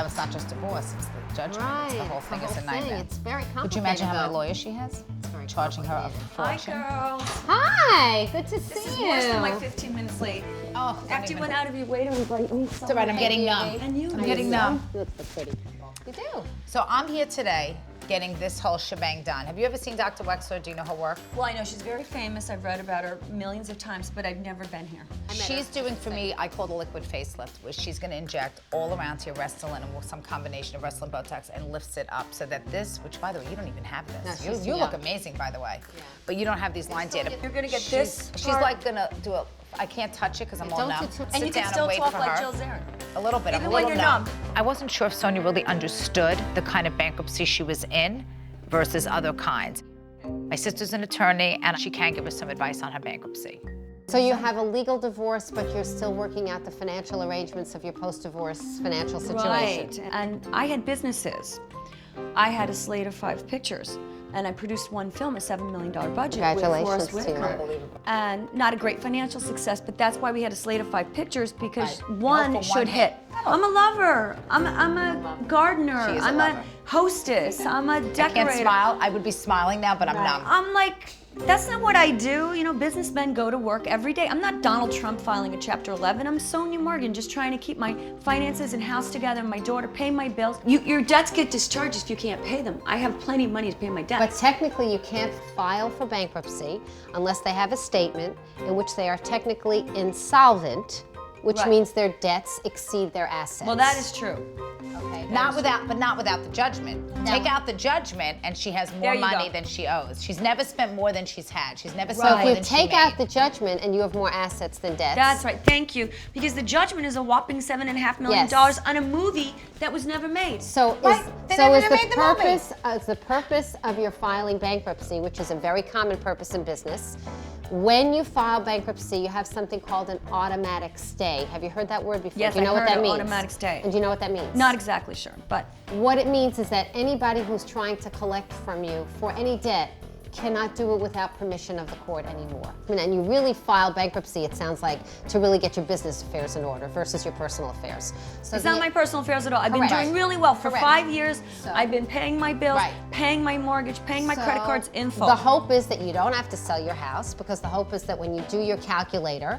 well, it's not just divorce, it's the judgment. It's the whole thing. It's a nightmare. It's very complicated. Could you imagine how many lawyers she has? very Charging her a Hi, fortune. girls. Hi, good to see This is you. worse than like 15 minutes late. Oh, After you went out of your way to invite me. It's all right, I'm getting numb. And you? I'm getting numb. You look so pretty. You do. So I'm here today getting this whole shebang done. Have you ever seen Dr. Wexler? Do you know her work? Well, I know she's very famous. I've read about her millions of times, but I've never been here. She's doing for me, I call the liquid facelift, where she's gonna inject all around to your Restylane and some combination of Restylane Botox and lifts it up so that this, which by the way, you don't even have this. No, she's You look young. amazing, by the way. Yeah. But you don't have these lines yet. You're gonna get this She's part. like gonna do a, I can't touch it because I'm all Don't numb. do too- And you Sit can down still wait talk for like her. Jill Zarin. A little bit. I'm Even a when little you're numb. numb. I wasn't sure if Sonia really understood the kind of bankruptcy she was in versus other kinds. My sister's an attorney, and she can give us some advice on her bankruptcy. So you have a legal divorce, but you're still working out the financial arrangements of your post-divorce financial situation. Right, and I had businesses. I had a slate of 5 pictures, and I produced one film, a $7 million budget with Congratulations Forrest to you. Whitaker. And not a great financial success, but that's why we had a slate of 5 pictures, because Right. one No, for should one hit. I'm a lover, I'm a gardener, She is a I'm lover. a hostess, I'm a decorator. I can't smile. I would be smiling now, but I'm numb. I'm like, that's not what I do. You know, businessmen go to work every day. I'm not Donald Trump filing a Chapter 11. I'm Sonia Morgan, just trying to keep my finances and house together, my daughter, pay my bills. Your debts get discharged if you can't pay them. I have plenty of money to pay my But debts. technically, you can't file for bankruptcy unless they have a statement in which they are technically insolvent, which Right. means their debts exceed their assets. Well, that is true. Okay. Not without the judgment. Take out the judgment, and she has more There you money go. than she owes. She's never spent more than she's had. She's never So spent if more you than take she out made. the judgment and you have more assets than debts. That's right. Thank you. Because the judgment is a whopping $7.5 million Yes. on a movie that was never made. So Right, they never is the made the movie. purpose of your filing bankruptcy, which is a very common purpose in business, when you file bankruptcy, you have something called an automatic stay. Have you heard that word before? Yes, Do you know I what heard that an means? automatic stay. And do you know what that means? Not exactly sure, but What it means is that anybody who's trying to collect from you for any debt cannot do it without permission of the court anymore. I mean, and you really file bankruptcy, it sounds like, to really get your business affairs in order versus your personal affairs. So it's not my personal affairs at all. I've been Correct. doing really well for Correct. 5 years. So- I've been paying my bills, Right. paying my mortgage, paying my credit So cards in full. The hope is that you don't have to sell your house, because the hope is that when you do your calculator,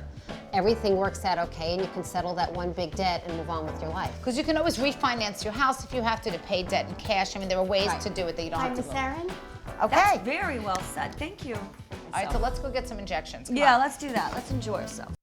everything works out okay and you can settle that one big debt and move on with your life. Because you can always refinance your house if you have to pay debt in cash. I mean, there are ways to do it that you don't have to. Erin. Okay. That's very well said. Thank you. All right, so let's go get some injections. Come Yeah, on. let's do that. Let's enjoy ourselves.